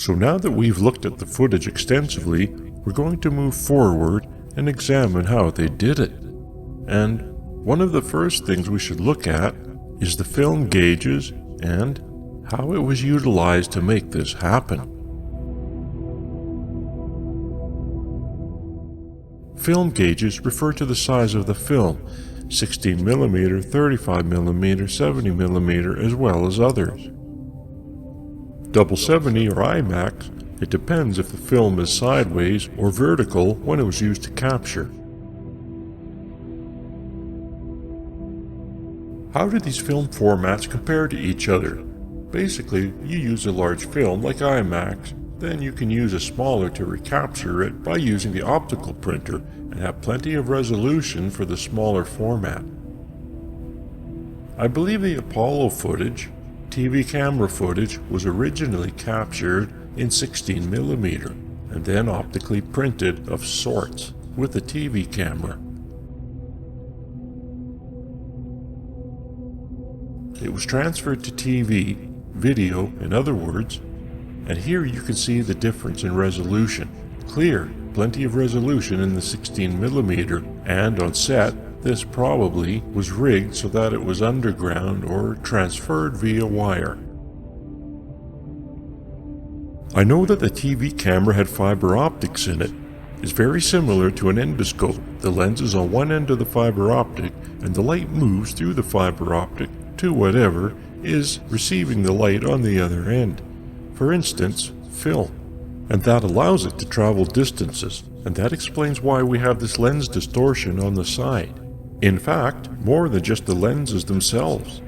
So now that we've looked at the footage extensively, we're going to move forward and examine how they did it. And one of the first things we should look at is the film gauges and how it was utilized to make this happen. Film gauges refer to the size of the film, 16mm, 35mm, 70mm, as well as others. 70 or IMAX, it depends if the film is sideways or vertical when it was used to capture. How do these film formats compare to each other? Basically, you use a large film like IMAX, then you can use a smaller to recapture it by using the optical printer and have plenty of resolution for the smaller format. I believe the Apollo footage, TV camera footage, was originally captured in 16mm and then optically printed of sorts with the TV camera. It was transferred to TV, video in other words, and here you can see the difference in resolution. Clear, plenty of resolution in the 16mm, and on set, this probably was rigged so that it was underground or transferred via wire. I know that the TV camera had fiber optics in it. It's very similar to an endoscope. The lens is on one end of the fiber optic, and the light moves through the fiber optic to whatever is receiving the light on the other end. For instance, film. And that allows it to travel distances, and that explains why we have this lens distortion on the side. In fact, more than just the lenses themselves.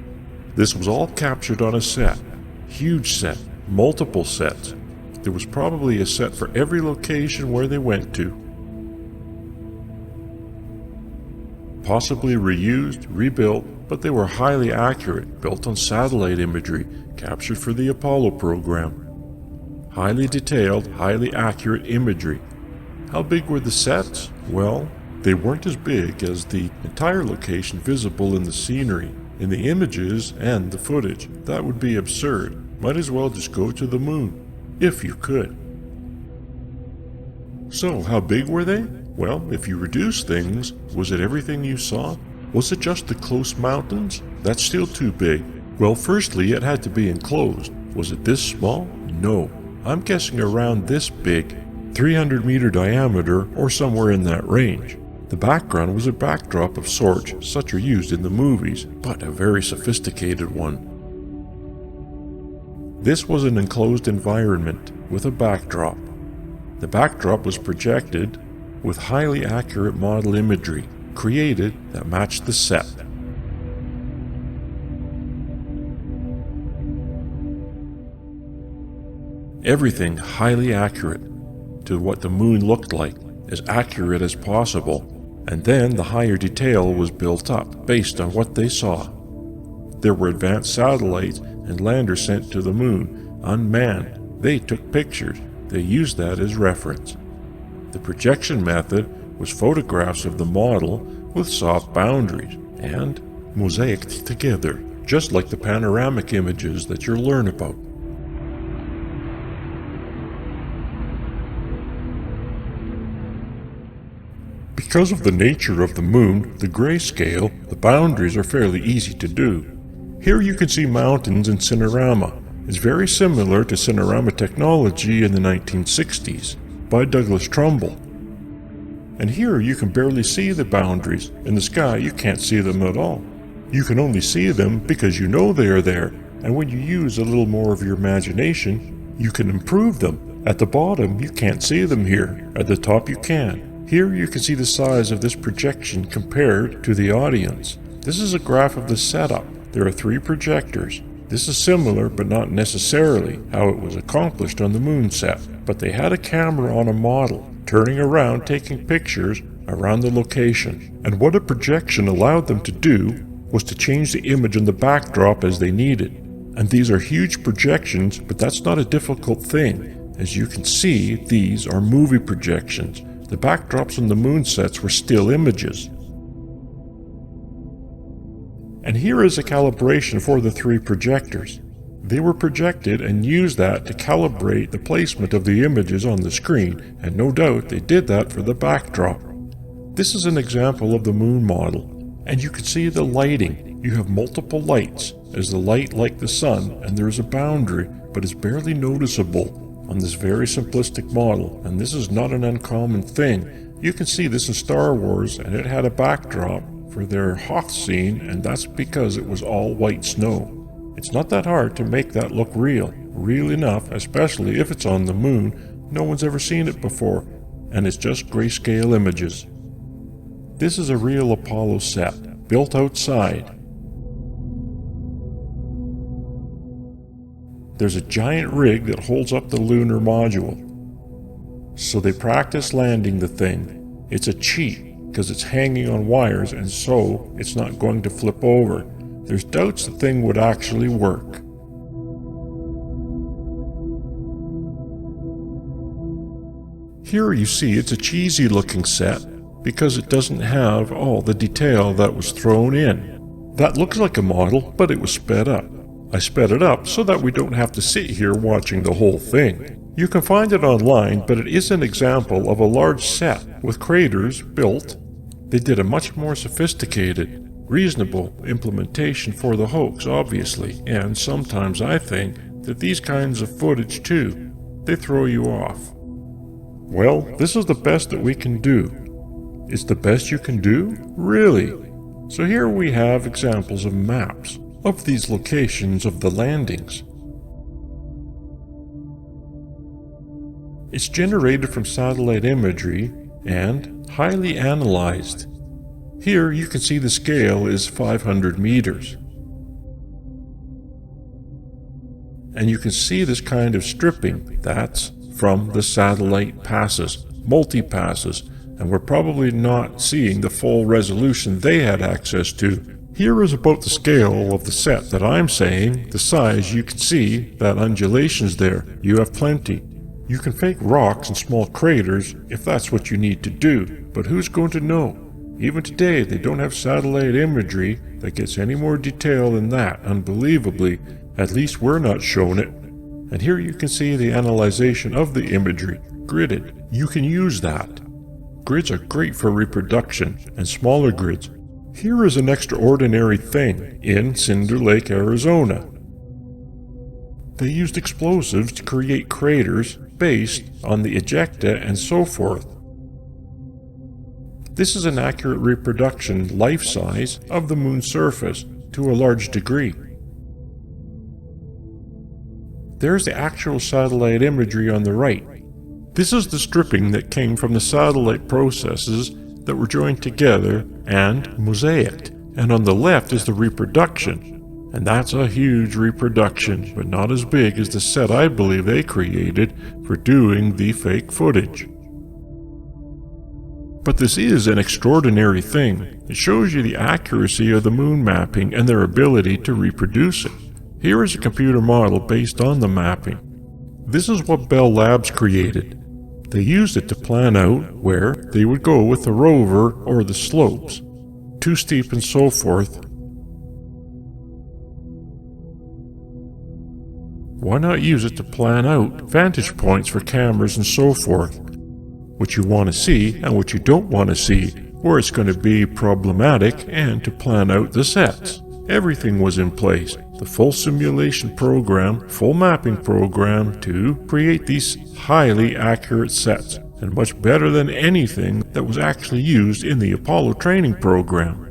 This was all captured on a set. Huge set, multiple sets. There was probably a set for every location where they went to. Possibly reused, rebuilt, but they were highly accurate, built on satellite imagery, captured for the Apollo program. Highly detailed, highly accurate imagery. How big were the sets? Well, they weren't as big as the entire location visible in the scenery, in the images and the footage. That would be absurd. Might as well just go to the moon, if you could. So, how big were they? Well, if you reduce things, was it everything you saw? Was it just the close mountains? That's still too big. Well, firstly, it had to be enclosed. Was it this small? No. I'm guessing around this big, 300-meter diameter or somewhere in that range. The background was a backdrop of sorts, such are used in the movies, but a very sophisticated one. This was an enclosed environment with a backdrop. The backdrop was projected with highly accurate model imagery created that matched the set. Everything highly accurate to what the moon looked like, as accurate as possible, and then the higher detail was built up based on what they saw. There were advanced satellites and landers sent to the moon, unmanned. They took pictures. They used that as reference. The projection method was photographs of the model with soft boundaries and mosaiced together, just like the panoramic images that you'll learn about. Because of the nature of the moon, the grayscale, the boundaries are fairly easy to do. Here you can see mountains in Cinerama. It's very similar to Cinerama technology in the 1960s by Douglas Trumbull. And here you can barely see the boundaries. In the sky you can't see them at all. You can only see them because you know they are there, and when you use a little more of your imagination, you can improve them. At the bottom you can't see them here, at the top you can. Here you can see the size of this projection compared to the audience. This is a graph of the setup. There are 3 projectors. This is similar, but not necessarily, how it was accomplished on the moon set. But they had a camera on a model, turning around taking pictures around the location. And what a projection allowed them to do was to change the image on the backdrop as they needed. And these are huge projections, but that's not a difficult thing. As you can see, these are movie projections. The backdrops on the moon sets were still images. And here is a calibration for the 3 projectors. They were projected and used that to calibrate the placement of the images on the screen, and no doubt they did that for the backdrop. This is an example of the moon model, and you can see the lighting. You have multiple lights, as the light like the sun, and there is a boundary, but it's barely noticeable on this very simplistic model, and this is not an uncommon thing. You can see this in Star Wars, and it had a backdrop for their Hoth scene, and that's because it was all white snow. It's not that hard to make that look real enough, especially if it's on the moon. No one's ever seen it before, and it's just grayscale images. This is a real Apollo set, built outside. There's a giant rig that holds up the lunar module. So they practice landing the thing. It's a cheat, because it's hanging on wires, and so it's not going to flip over. There's doubts the thing would actually work. Here you see it's a cheesy looking set because it doesn't have all the detail that was thrown in. That looks like a model, but it was sped up. I sped it up so that we don't have to sit here watching the whole thing. You can find it online, but it is an example of a large set with craters built. They did a much more sophisticated, reasonable implementation for the hoax, obviously, and sometimes I think that these kinds of footage too, they throw you off. Well, this is the best that we can do. It's the best you can do? Really? So here we have examples of maps of these locations of the landings. It's generated from satellite imagery and highly analyzed. Here you can see the scale is 500 meters. And you can see this kind of stripping. That's from the satellite passes, multi-passes, and we're probably not seeing the full resolution they had access to. Here is about the scale of the set that I'm saying. The size, you can see that undulations there. You have plenty. You can fake rocks and small craters if that's what you need to do, but who's going to know? Even today, they don't have satellite imagery that gets any more detail than that, unbelievably. At least we're not shown it. And here you can see the analyzation of the imagery, gridded. You can use that. Grids are great for reproduction, and smaller grids. Here is an extraordinary thing in Cinder Lake, Arizona. They used explosives to create craters based on the ejecta and so forth. This is an accurate reproduction, life-size, of the moon's surface to a large degree. There's the actual satellite imagery on the right. This is the stripping that came from the satellite processes that were joined together and mosaicked. And on the left is the reproduction. And that's a huge reproduction, but not as big as the set I believe they created for doing the fake footage. But this is an extraordinary thing. It shows you the accuracy of the moon mapping and their ability to reproduce it. Here is a computer model based on the mapping. This is what Bell Labs created. They used it to plan out where they would go with the rover or the slopes, too steep and so forth. Why not use it to plan out vantage points for cameras and so forth? What you want to see and what you don't want to see, where it's going to be problematic, and to plan out the sets. Everything was in place. The full simulation program, full mapping program to create these highly accurate sets, and much better than anything that was actually used in the Apollo training program.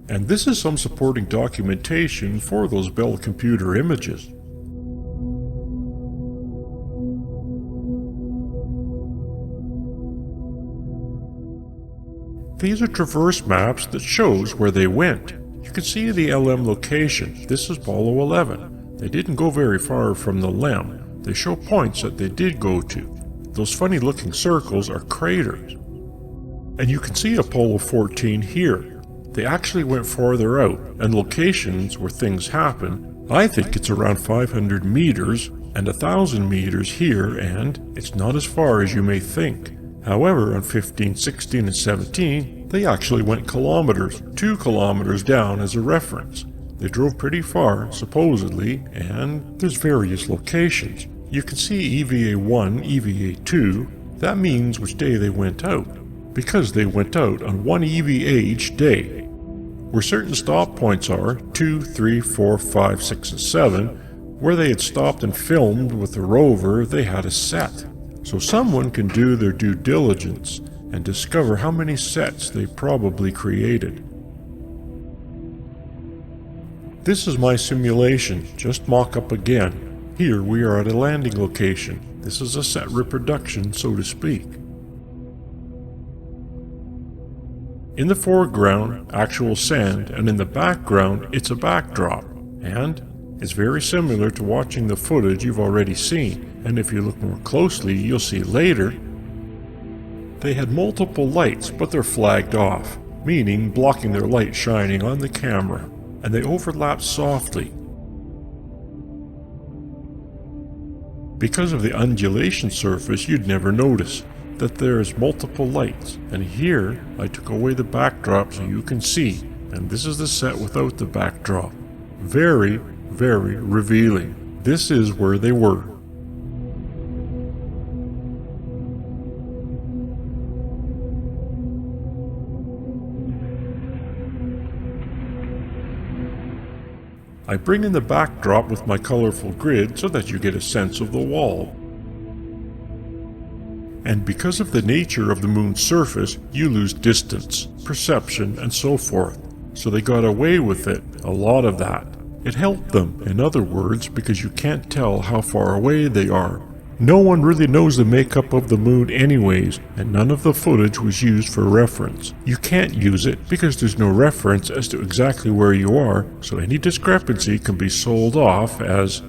And this is some supporting documentation for those Bell computer images. These are traverse maps that shows where they went. You can see the LM location. This is Apollo 11. They didn't go very far from the LEM. They show points that they did go to. Those funny looking circles are craters. And you can see Apollo 14 here. They actually went farther out, and locations where things happen. I think it's around 500 meters and 1,000 meters here, and it's not as far as you may think. However, on 15, 16, and 17, they actually went kilometers, 2 kilometers down as a reference. They drove pretty far, supposedly, and there's various locations. You can see EVA 1, EVA 2. That means which day they went out, because they went out on one EVA each day. Where certain stop points are, 2, 3, 4, 5, 6, and 7, where they had stopped and filmed with the rover, they had a set. So someone can do their due diligence and discover how many sets they probably created. This is my simulation, just mock-up again. Here we are at a landing location. This is a set reproduction, so to speak. In the foreground, actual sand, and in the background, it's a backdrop. And it's very similar to watching the footage you've already seen. And if you look more closely, you'll see later, they had multiple lights, but they're flagged off, meaning blocking their light shining on the camera. And they overlap softly. Because of the undulation surface, you'd never notice that there's multiple lights. And here, I took away the backdrop so you can see. And this is the set without the backdrop. Very, very revealing. This is where they were. I bring in the backdrop with my colorful grid so that you get a sense of the wall. And because of the nature of the moon's surface, you lose distance, perception, and so forth. So they got away with it, a lot of that. It helped them, in other words, because you can't tell how far away they are. No one really knows the makeup of the moon anyways, and none of the footage was used for reference. You can't use it because there's no reference as to exactly where you are, so any discrepancy can be sold off as,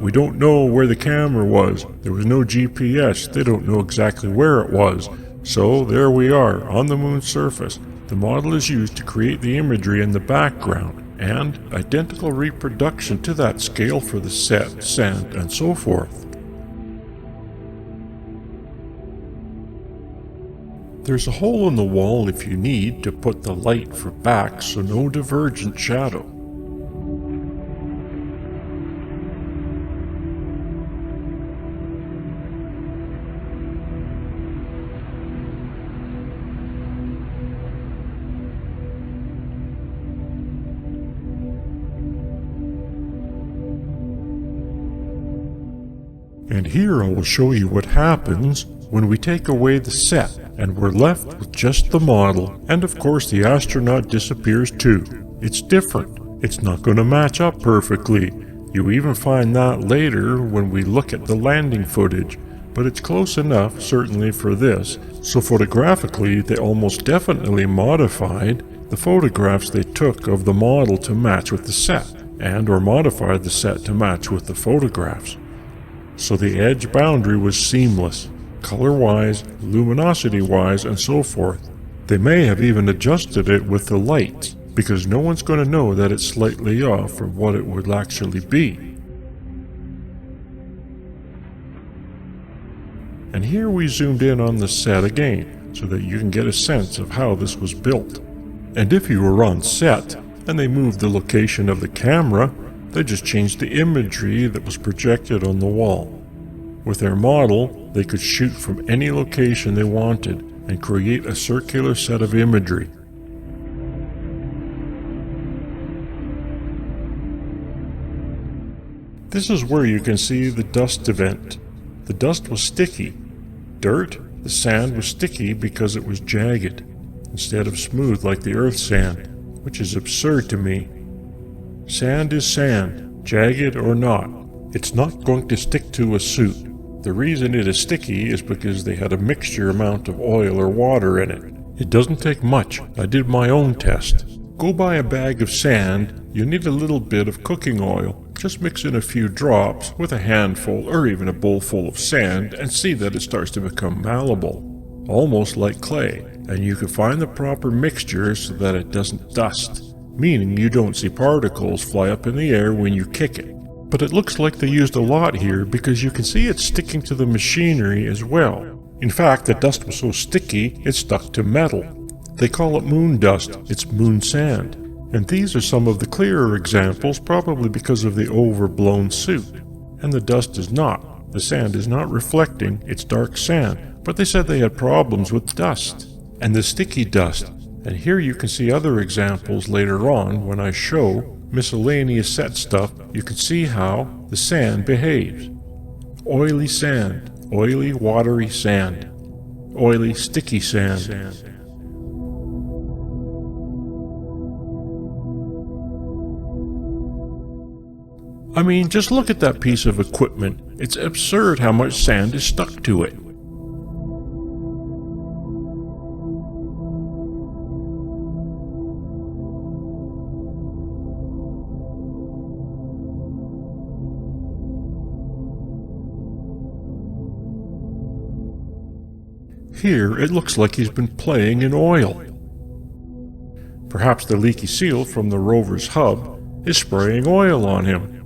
we don't know where the camera was. There was no GPS, they don't know exactly where it was. So there we are, on the moon's surface. The model is used to create the imagery in the background, and identical reproduction to that scale for the set, sand, and so forth. There's a hole in the wall if you need to put the light for back so no divergent shadow. And here I will show you what happens when we take away the set and we're left with just the model, and of course the astronaut disappears too. It's different. It's not going to match up perfectly. You even find that later when we look at the landing footage, but it's close enough, certainly for this. So photographically, they almost definitely modified the photographs they took of the model to match with the set, and or modified the set to match with the photographs. So the edge boundary was seamless, color-wise, luminosity-wise, and so forth. They may have even adjusted it with the lights, because no one's going to know that it's slightly off from what it would actually be. And here we zoomed in on the set again, so that you can get a sense of how this was built. And if you were on set, and they moved the location of the camera, they just changed the imagery that was projected on the wall. With their model, they could shoot from any location they wanted and create a circular set of imagery. This is where you can see the dust event. The dust was sticky. Dirt, the sand was sticky because it was jagged, instead of smooth like the earth sand, which is absurd to me. Sand is sand, jagged or not. It's not going to stick to a suit. The reason it is sticky is because they had a mixture amount of oil or water in it. It doesn't take much. I did my own test. Go buy a bag of sand. You need a little bit of cooking oil. Just mix in a few drops with a handful or even a bowl full of sand and see that it starts to become malleable, almost like clay. And you can find the proper mixture so that it doesn't dust, meaning you don't see particles fly up in the air when you kick it. But it looks like they used a lot here because you can see it sticking to the machinery as well. In fact, the dust was so sticky, it stuck to metal. They call it moon dust. It's moon sand. And these are some of the clearer examples, probably because of the overblown suit. And the dust is not. The sand is not reflecting, it's dark sand. But they said they had problems with dust. And the sticky dust. And here you can see other examples later on when I show miscellaneous set stuff. You can see how the sand behaves. Oily sand. Oily, watery sand. Oily, sticky sand. I mean, just look at that piece of equipment. It's absurd how much sand is stuck to it. Here, it looks like he's been playing in oil. Perhaps the leaky seal from the rover's hub is spraying oil on him.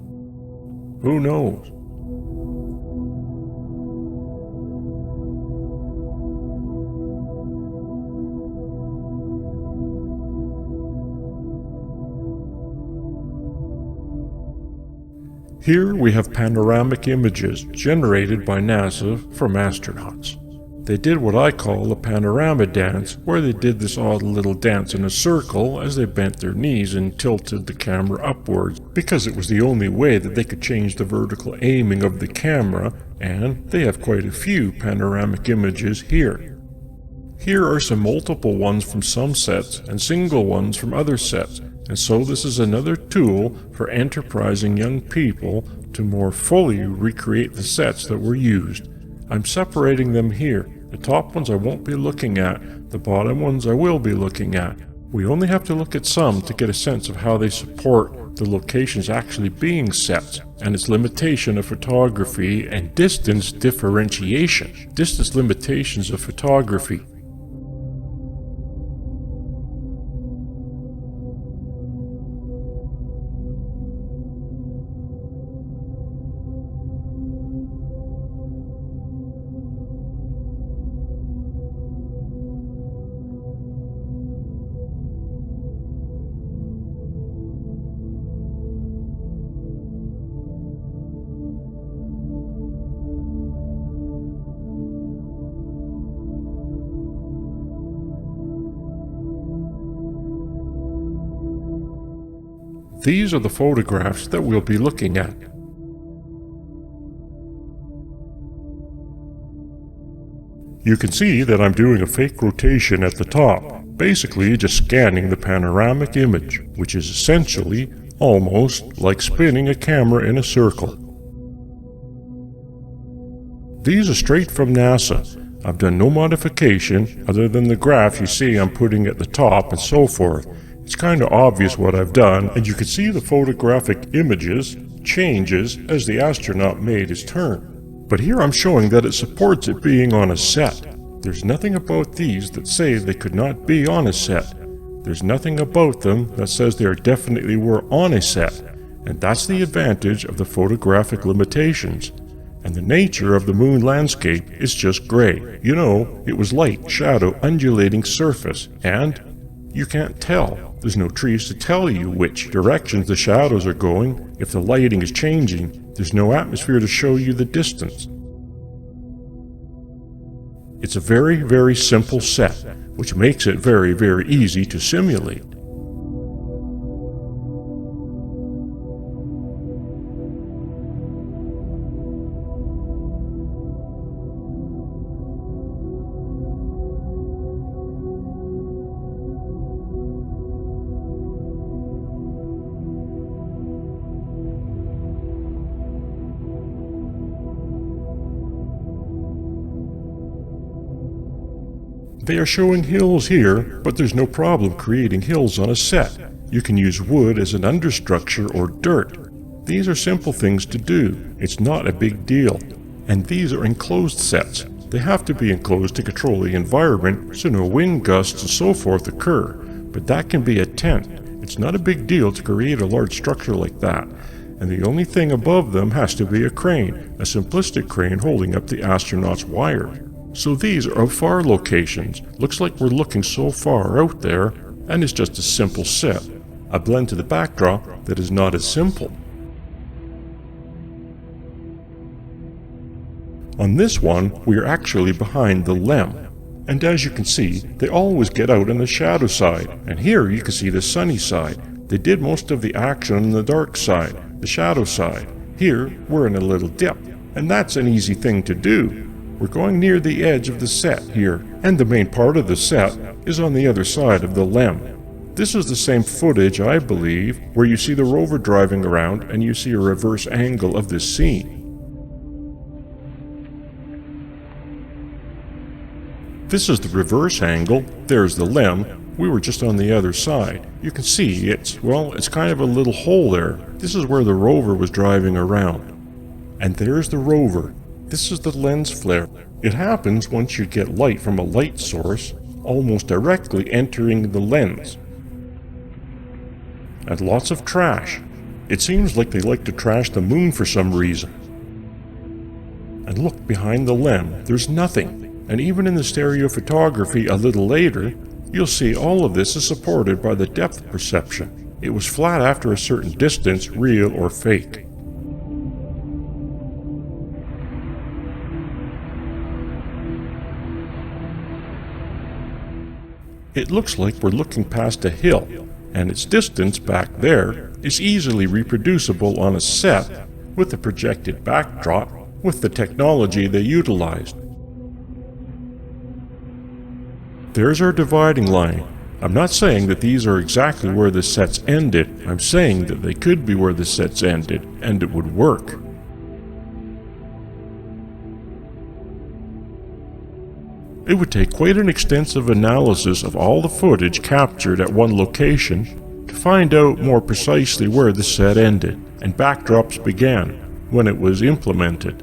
Who knows? Here we have panoramic images generated by NASA from astronauts. They did what I call a panorama dance, where they did this odd little dance in a circle as they bent their knees and tilted the camera upwards, because it was the only way that they could change the vertical aiming of the camera, and they have quite a few panoramic images here. Here are some multiple ones from some sets and single ones from other sets, and so this is another tool for enterprising young people to more fully recreate the sets that were used. I'm separating them here. The top ones I won't be looking at, the bottom ones I will be looking at. We only have to look at some to get a sense of how they support the locations actually being set, and its limitation of photography and distance differentiation, distance limitations of photography. These are the photographs that we'll be looking at. You can see that I'm doing a fake rotation at the top, basically just scanning the panoramic image, which is essentially almost like spinning a camera in a circle. These are straight from NASA. I've done no modification other than the graph you see I'm putting at the top and so forth. It's kind of obvious what I've done, and you can see the photographic images changes as the astronaut made his turn. But here I'm showing that it supports it being on a set. There's nothing about these that say they could not be on a set. There's nothing about them that says they definitely were on a set. And that's the advantage of the photographic limitations. And the nature of the moon landscape is just gray. You know, it was light, shadow, undulating surface, and you can't tell. There's no trees to tell you which directions the shadows are going. If the lighting is changing, there's no atmosphere to show you the distance. It's a very, very simple set, which makes it very, very easy to simulate. They are showing hills here, but there's no problem creating hills on a set. You can use wood as an understructure or dirt. These are simple things to do. It's not a big deal. And these are enclosed sets. They have to be enclosed to control the environment so no wind gusts and so forth occur. But that can be a tent. It's not a big deal to create a large structure like that. And the only thing above them has to be a crane, a simplistic crane holding up the astronaut's wire. So these are far locations. Looks like we're looking so far out there, and it's just a simple set. a blend to the backdrop that is not as simple. On this one, we are actually behind the LEM, and as you can see, they always get out on the shadow side, and here you can see the sunny side. They did most of the action on the dark side, the shadow side. Here, we're in a little dip, and that's an easy thing to do. We're going near the edge of the set here, and the main part of the set is on the other side of the LEM. This is the same footage, I believe, where you see the rover driving around and you see a reverse angle of this scene. This is the reverse angle, there's the LEM, we were just on the other side. You can see it's kind of a little hole there. This is where the rover was driving around. And there's the rover. This is the lens flare. It happens once you get light from a light source, almost directly entering the lens. And lots of trash. It seems like they like to trash the moon for some reason. And look behind the LEM, there's nothing. And even in the stereo photography a little later, you'll see all of this is supported by the depth perception. It was flat after a certain distance, real or fake. It looks like we're looking past a hill, and its distance back there is easily reproducible on a set with the projected backdrop with the technology they utilized. There's our dividing line. I'm not saying that these are exactly where the sets ended. I'm saying that they could be where the sets ended, and it would work. It would take quite an extensive analysis of all the footage captured at one location to find out more precisely where the set ended and backdrops began when it was implemented.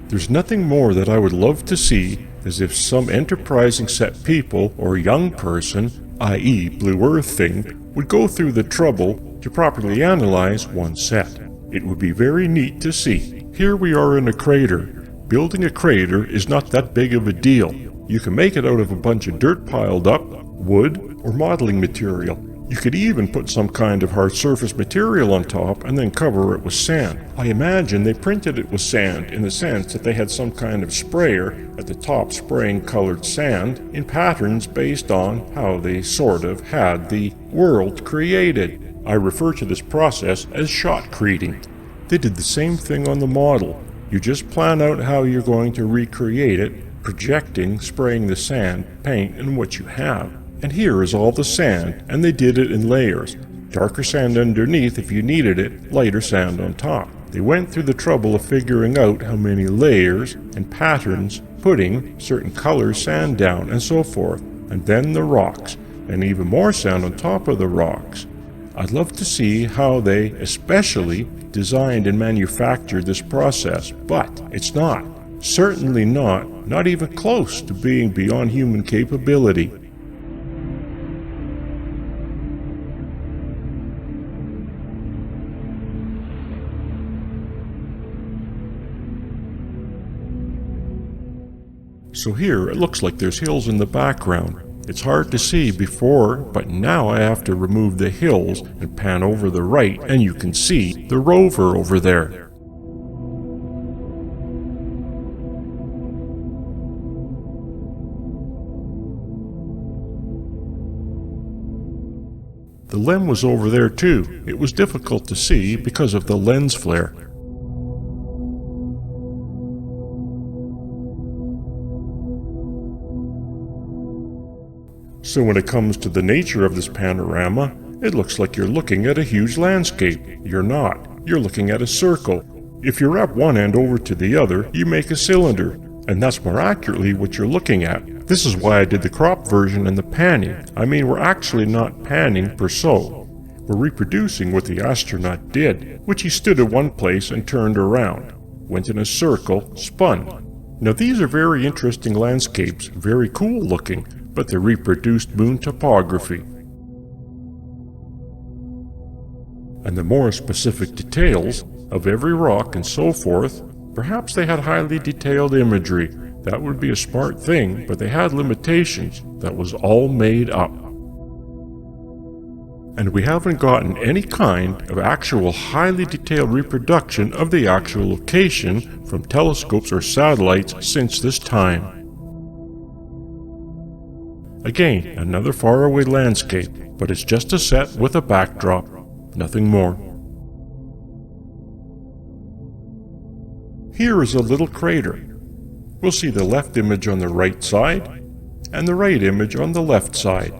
There's nothing more that I would love to see as if some enterprising set people or young person, i.e. Blue Earth thing, would go through the trouble to properly analyze one set. It would be very neat to see. Here we are in a crater. Building a crater is not that big of a deal. You can make it out of a bunch of dirt piled up, wood, or modeling material. You could even put some kind of hard surface material on top and then cover it with sand. I imagine they printed it with sand in the sense that they had some kind of sprayer at the top spraying colored sand in patterns based on how they sort of had the world created. I refer to this process as shotcreting. They did the same thing on the model. You just plan out how you're going to recreate it, projecting, spraying the sand, paint, and what you have. And here is all the sand, and they did it in layers. Darker sand underneath if you needed it, lighter sand on top. They went through the trouble of figuring out how many layers and patterns, putting certain colors sand down and so forth, and then the rocks, and even more sand on top of the rocks. I'd love to see how they especially designed and manufactured this process, but it's not. Certainly not even close to being beyond human capability. So here it looks like there's hills in the background. It's hard to see before, but now I have to remove the hills and pan over the right, and you can see the rover over there. The LEM was over there too. It was difficult to see because of the lens flare. So when it comes to the nature of this panorama, it looks like you're looking at a huge landscape. You're not. You're looking at a circle. If you wrap one end over to the other, you make a cylinder. And that's more accurately what you're looking at. This is why I did the crop version and the panning. I mean, we're actually not panning per se. We're reproducing what the astronaut did, which he stood at one place and turned around, went in a circle, spun. Now these are very interesting landscapes, very cool looking, but they're reproduced moon topography. And the more specific details of every rock and so forth, perhaps they had highly detailed imagery. That would be a smart thing, but they had limitations. That was all made up. And we haven't gotten any kind of actual highly detailed reproduction of the actual location from telescopes or satellites since this time. Again, another faraway landscape, but it's just a set with a backdrop, nothing more. Here is a little crater. We'll see the left image on the right side, and the right image on the left side.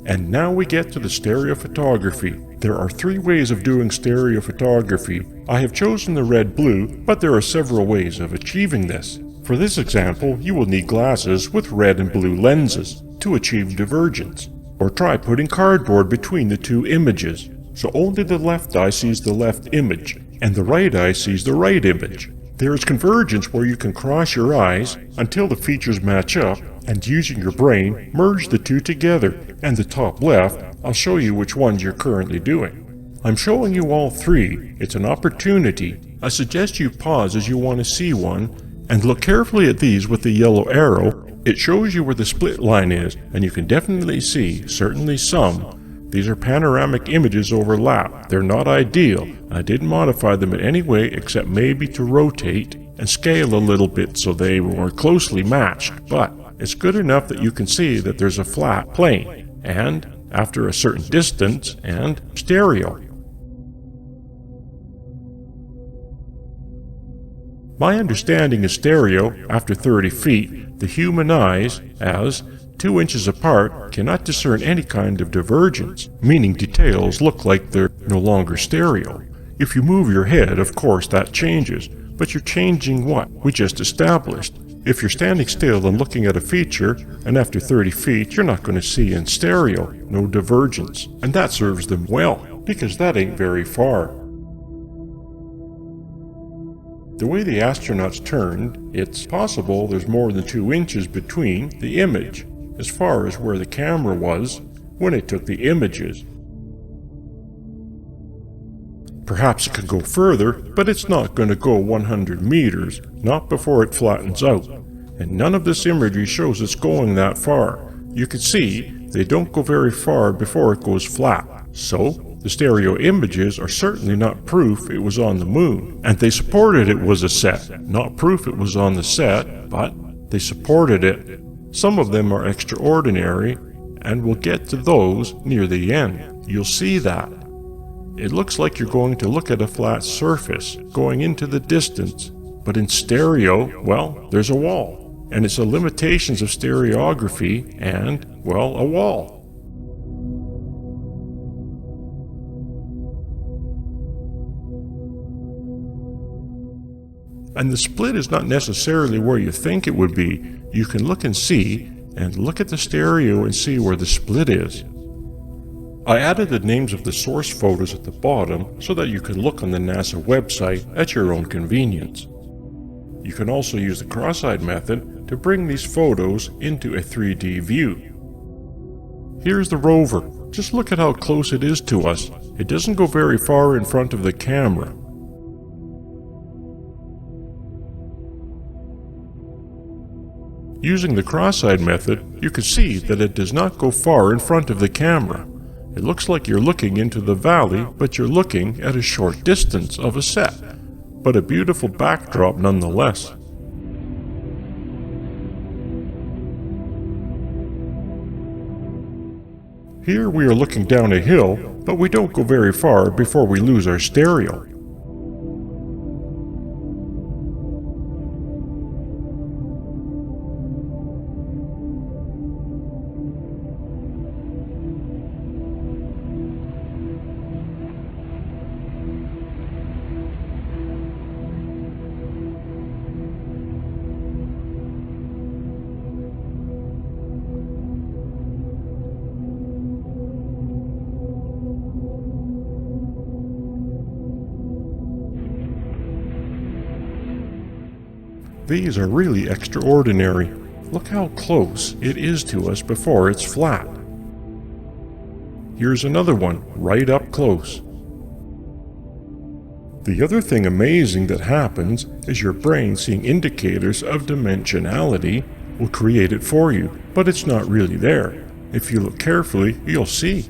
And now we get to the stereophotography. There are 3 ways of doing stereophotography. I have chosen the red-blue, but there are several ways of achieving this. For this example, you will need glasses with red and blue lenses to achieve divergence. Or try putting cardboard between the 2 images, so only the left eye sees the left image, and the right eye sees the right image. There is convergence where you can cross your eyes until the features match up, and using your brain, merge the 2 together. And the top left, I'll show you which ones you're currently doing. I'm showing you all 3. It's an opportunity. I suggest you pause as you want to see one, and look carefully at these with the yellow arrow. It shows you where the split line is, and you can definitely see, certainly some. These are panoramic images overlap. They're not ideal. I didn't modify them in any way except maybe to rotate and scale a little bit so they were more closely matched, but it's good enough that you can see that there's a flat plane, and after a certain distance, and stereo. My understanding is stereo, after 30 feet, the human eyes, as 2 inches apart, cannot discern any kind of divergence, meaning details look like they're no longer stereo. If you move your head, of course that changes, but you're changing what we just established. If you're standing still and looking at a feature, and after 30 feet you're not going to see in stereo, no divergence. And that serves them well, because that ain't very far. The way the astronauts turned, it's possible there's more than 2 inches between the image, as far as where the camera was when it took the images. Perhaps it could go further, but it's not going to go 100 meters, not before it flattens out. And none of this imagery shows it's going that far. You can see they don't go very far before it goes flat. So, the stereo images are certainly not proof it was on the moon. And they supported it was a set. Not proof it was on the set, but they supported it. Some of them are extraordinary, and we'll get to those near the end. You'll see that. It looks like you're going to look at a flat surface, going into the distance. But in stereo, well, there's a wall. And it's the limitations of stereography and, well, a wall. And the split is not necessarily where you think it would be. You can look and see, and look at the stereo and see where the split is. I added the names of the source photos at the bottom so that you can look on the NASA website at your own convenience. You can also use the cross-eyed method to bring these photos into a 3D view. Here's the rover. Just look at how close it is to us. It doesn't go very far in front of the camera. Using the cross-eyed method, you can see that it does not go far in front of the camera. It looks like you're looking into the valley, but you're looking at a short distance of a set, but a beautiful backdrop nonetheless. Here we are looking down a hill, but we don't go very far before we lose our stereo. These are really extraordinary. Look how close it is to us before it's flat. Here's another one, right up close. The other thing amazing that happens is your brain, seeing indicators of dimensionality, will create it for you, but it's not really there. If you look carefully, you'll see.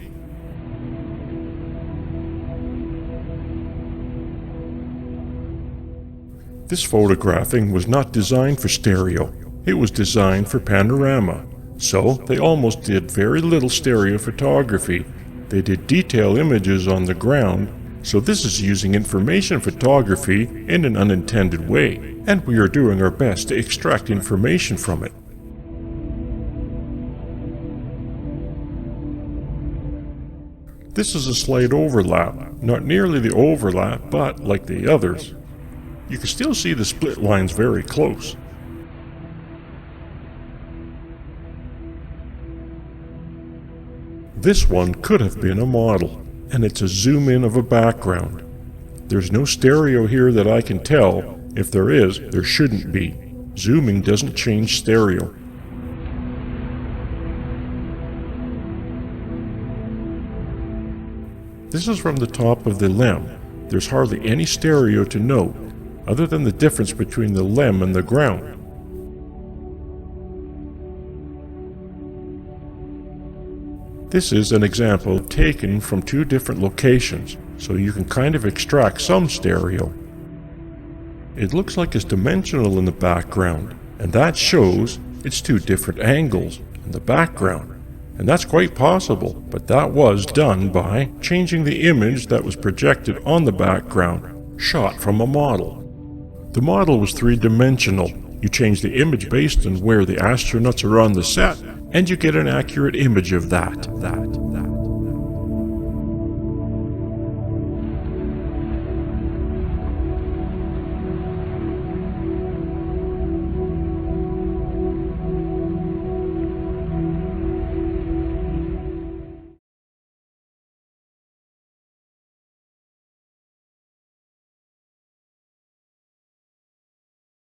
This photographing was not designed for stereo. It was designed for panorama. So they almost did very little stereo photography. They did detail images on the ground. So this is using information photography in an unintended way, and we are doing our best to extract information from it. This is a slight overlap, not nearly the overlap, but like the others. You can still see the split lines very close. This one could have been a model, and it's a zoom in of a background. There's no stereo here that I can tell. If there is, there shouldn't be. Zooming doesn't change stereo. This is from the top of the lem. There's hardly any stereo to note, other than the difference between the lem and the ground. This is an example taken from two different locations, so you can kind of extract some stereo. It looks like it's dimensional in the background, and that shows it's two different angles in the background. And that's quite possible, but that was done by changing the image that was projected on the background, shot from a model. The model was three-dimensional. You change the image based on where the astronauts are on the set, and you get an accurate image of that.